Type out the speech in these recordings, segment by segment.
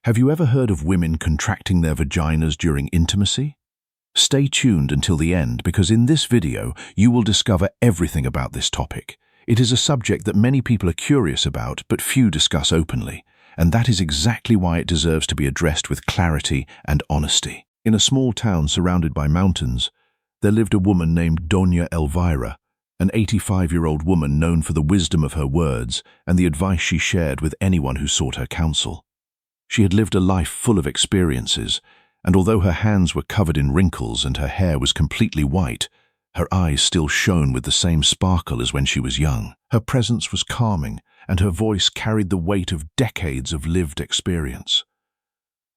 Have you ever heard of women contracting their vaginas during intimacy? Stay tuned until the end because in this video you will discover everything about this topic. It is a subject that many people are curious about but few discuss openly, and that is exactly why it deserves to be addressed with clarity and honesty. In a small town surrounded by mountains, there lived a woman named Doña Elvira, an 85-year-old woman known for the wisdom of her words and the advice she shared with anyone who sought her counsel. She had lived a life full of experiences, and although her hands were covered in wrinkles and her hair was completely white, her eyes still shone with the same sparkle as when she was young. Her presence was calming, and her voice carried the weight of decades of lived experience.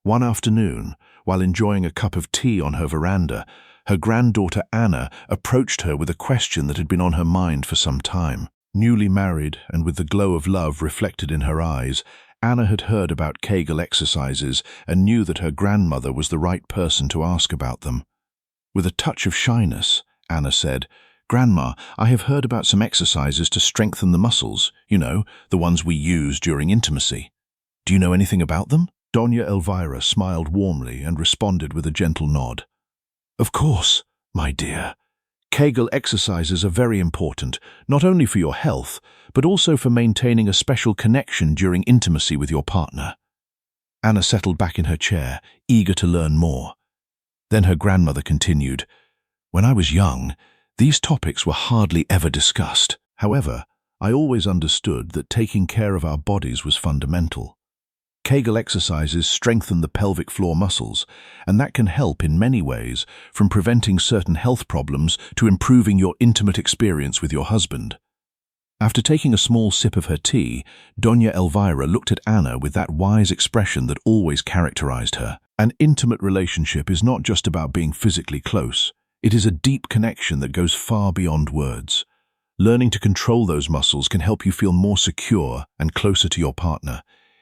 One afternoon, while enjoying a cup of tea on her veranda, her granddaughter Anna approached her with a question that had been on her mind for some time. Newly married and with the glow of love reflected in her eyes, Anna had heard about Kegel exercises and knew that her grandmother was the right person to ask about them. With a touch of shyness, Anna said, "Grandma, I have heard about some exercises to strengthen the muscles, the ones we use during intimacy. Do you know anything about them?" Doña Elvira smiled warmly and responded with a gentle nod. "Of course, my dear. Kegel exercises are very important, not only for your health, but also for maintaining a special connection during intimacy with your partner." Anna settled back in her chair, eager to learn more. Then her grandmother continued, "When I was young, these topics were hardly ever discussed. However, I always understood that taking care of our bodies was fundamental. Kegel exercises strengthen the pelvic floor muscles, and that can help in many ways, from preventing certain health problems to improving your intimate experience with your husband." After taking a small sip of her tea, Doña Elvira looked at Anna with that wise expression that always characterized her. An intimate relationship is not just about being physically close. It is a deep connection that goes far beyond words. Learning to control those muscles can help you feel more secure and closer to your partner.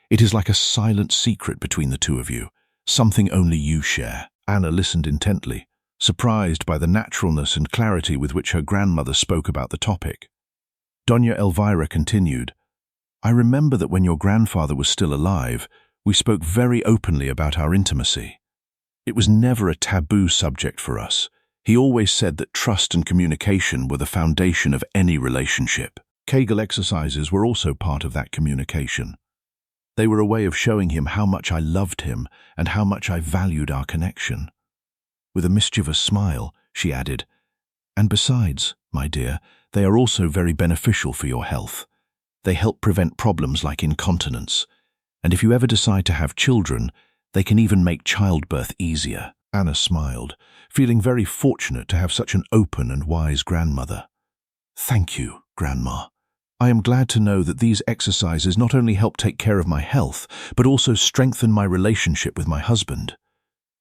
It is like a silent secret between the two of you, something only you share. Anna listened intently, surprised by the naturalness and clarity with which her grandmother spoke about the topic. Doña Elvira continued, "I remember that when your grandfather was still alive, we spoke very openly about our intimacy. It was never a taboo subject for us. He always said that trust and communication were the foundation of any relationship. Kegel exercises were also part of that communication. They were a way of showing him how much I loved him and how much I valued our connection." With a mischievous smile, she added, "And besides, my dear, they are also very beneficial for your health. They help prevent problems like incontinence. And if you ever decide to have children, they can even make childbirth easier." Anna smiled, feeling very fortunate to have such an open and wise grandmother. "Thank you, Grandma. I am glad to know that these exercises not only help take care of my health, but also strengthen my relationship with my husband."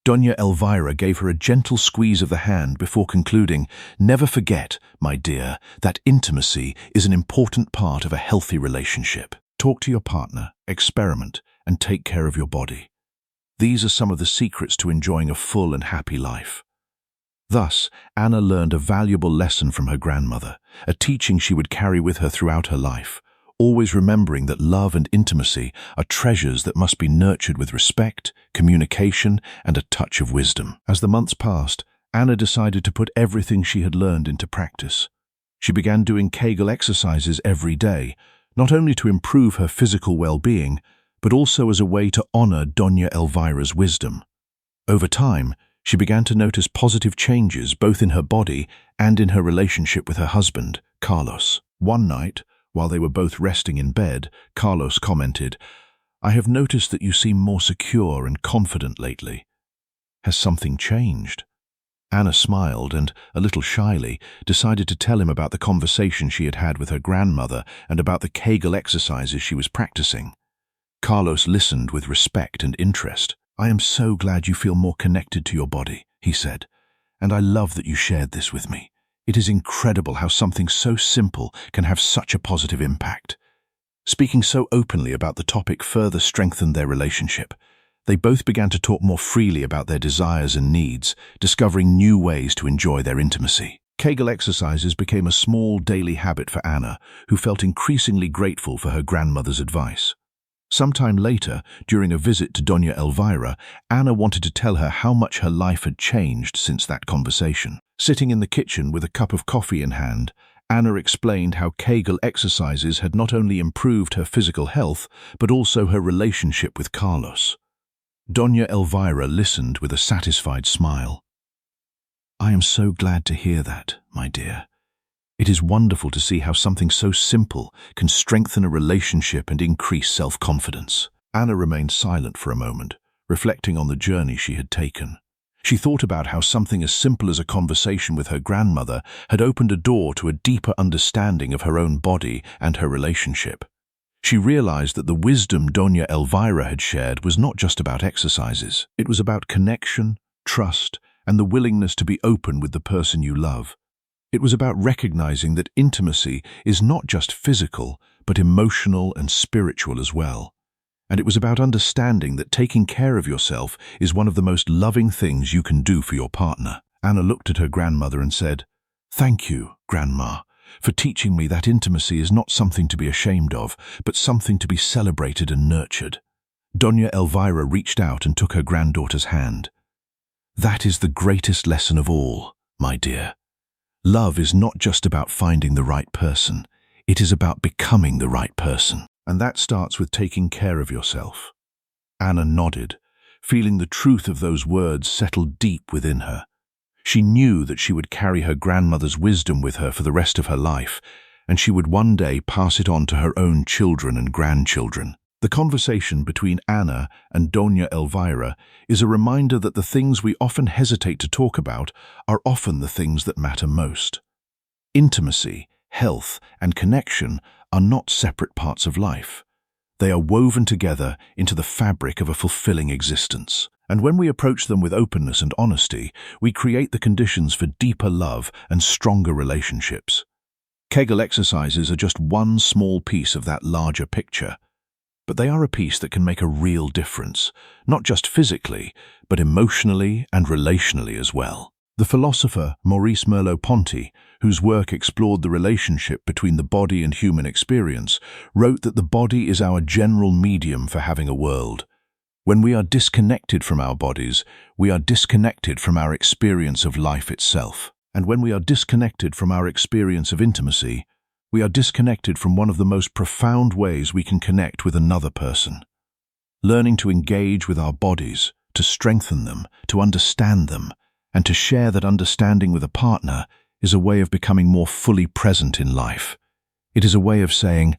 Doña Elvira gave her a gentle squeeze of the hand before concluding, "Never forget, my dear, that intimacy is an important part of a healthy relationship. Talk to your partner, experiment, and take care of your body. These are some of the secrets to enjoying a full and happy life." Thus, Anna learned a valuable lesson from her grandmother, a teaching she would carry with her throughout her life, always remembering that love and intimacy are treasures that must be nurtured with respect, communication, and a touch of wisdom. As the months passed, Anna decided to put everything she had learned into practice. She began doing Kegel exercises every day, not only to improve her physical well-being, but also as a way to honor Doña Elvira's wisdom. Over time, she began to notice positive changes both in her body and in her relationship with her husband, Carlos. One night, while they were both resting in bed, Carlos commented, "I have noticed that you seem more secure and confident lately. Has something changed?" Anna smiled and, a little shyly, decided to tell him about the conversation she had had with her grandmother and about the Kegel exercises she was practicing. Carlos listened with respect and interest. "I am so glad you feel more connected to your body," he said, "and I love that you shared this with me. It is incredible how something so simple can have such a positive impact." Speaking so openly about the topic further strengthened their relationship. They both began to talk more freely about their desires and needs, discovering new ways to enjoy their intimacy. Kegel exercises became a small daily habit for Anna, who felt increasingly grateful for her grandmother's advice. Sometime later, during a visit to Doña Elvira, Anna wanted to tell her how much her life had changed since that conversation. Sitting in the kitchen with a cup of coffee in hand, Anna explained how Kegel exercises had not only improved her physical health, but also her relationship with Carlos. Doña Elvira listened with a satisfied smile. "I am so glad to hear that, my dear. It is wonderful to see how something so simple can strengthen a relationship and increase self-confidence." Anna remained silent for a moment, reflecting on the journey she had taken. She thought about how something as simple as a conversation with her grandmother had opened a door to a deeper understanding of her own body and her relationship. She realized that the wisdom Doña Elvira had shared was not just about exercises. It was about connection, trust, and the willingness to be open with the person you love. It was about recognizing that intimacy is not just physical, but emotional and spiritual as well. And it was about understanding that taking care of yourself is one of the most loving things you can do for your partner. Anna looked at her grandmother and said, "Thank you, Grandma, for teaching me that intimacy is not something to be ashamed of, but something to be celebrated and nurtured." Doña Elvira reached out and took her granddaughter's hand. "That is the greatest lesson of all, my dear. Love is not just about finding the right person. It is about becoming the right person. And that starts with taking care of yourself." Anna nodded, feeling the truth of those words settle deep within her. She knew that she would carry her grandmother's wisdom with her for the rest of her life, and she would one day pass it on to her own children and grandchildren. The conversation between Anna and Doña Elvira is a reminder that the things we often hesitate to talk about are often the things that matter most. Intimacy, health, and connection are not separate parts of life. They are woven together into the fabric of a fulfilling existence. And when we approach them with openness and honesty, we create the conditions for deeper love and stronger relationships. Kegel exercises are just one small piece of that larger picture, but they are a piece that can make a real difference, not just physically, but emotionally and relationally as well. The philosopher Maurice Merleau-Ponty, whose work explored the relationship between the body and human experience, wrote that the body is our general medium for having a world. When we are disconnected from our bodies, we are disconnected from our experience of life itself. And when we are disconnected from our experience of intimacy, we are disconnected from one of the most profound ways we can connect with another person. Learning to engage with our bodies, to strengthen them, to understand them, and to share that understanding with a partner is a way of becoming more fully present in life. It is a way of saying,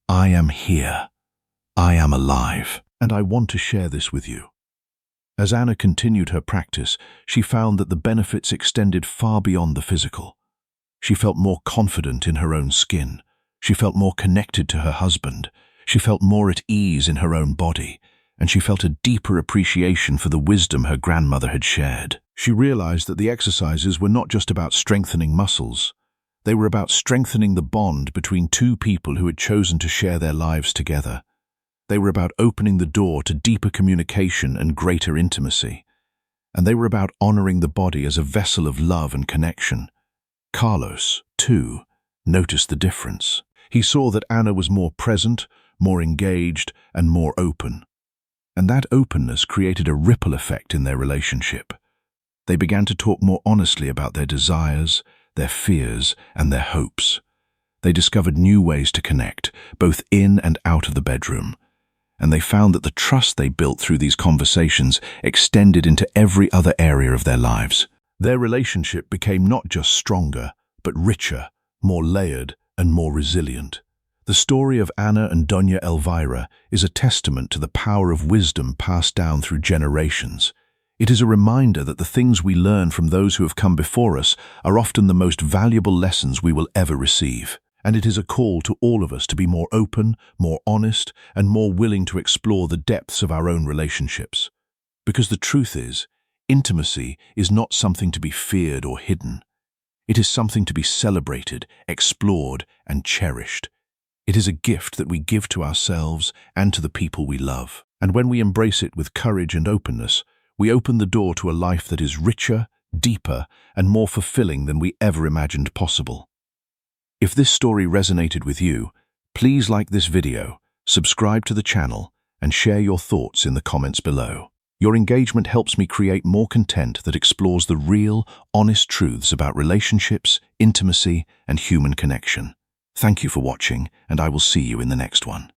"I am here, I am alive, and I want to share this with you." As Anna continued her practice, she found that the benefits extended far beyond the physical. She felt more confident in her own skin. She felt more connected to her husband. She felt more at ease in her own body, and she felt a deeper appreciation for the wisdom her grandmother had shared. She realized that the exercises were not just about strengthening muscles. They were about strengthening the bond between two people who had chosen to share their lives together. They were about opening the door to deeper communication and greater intimacy. And they were about honoring the body as a vessel of love and connection. Carlos, too, noticed the difference. He saw that Anna was more present, more engaged, and more open. And that openness created a ripple effect in their relationship. They began to talk more honestly about their desires, their fears, and their hopes. They discovered new ways to connect, both in and out of the bedroom. And they found that the trust they built through these conversations extended into every other area of their lives. Their relationship became not just stronger, but richer, more layered, and more resilient. The story of Anna and Doña Elvira is a testament to the power of wisdom passed down through generations. It is a reminder that the things we learn from those who have come before us are often the most valuable lessons we will ever receive. And it is a call to all of us to be more open, more honest, and more willing to explore the depths of our own relationships. Because the truth is, intimacy is not something to be feared or hidden. It is something to be celebrated, explored, and cherished. It is a gift that we give to ourselves and to the people we love. And when we embrace it with courage and openness, we open the door to a life that is richer, deeper, and more fulfilling than we ever imagined possible. If this story resonated with you, please like this video, Subscribe to the channel and share your thoughts in the comments below. Your engagement helps me create more content that explores the real, honest truths about relationships, intimacy, and human connection. Thank you for watching, and I will see you in the next one.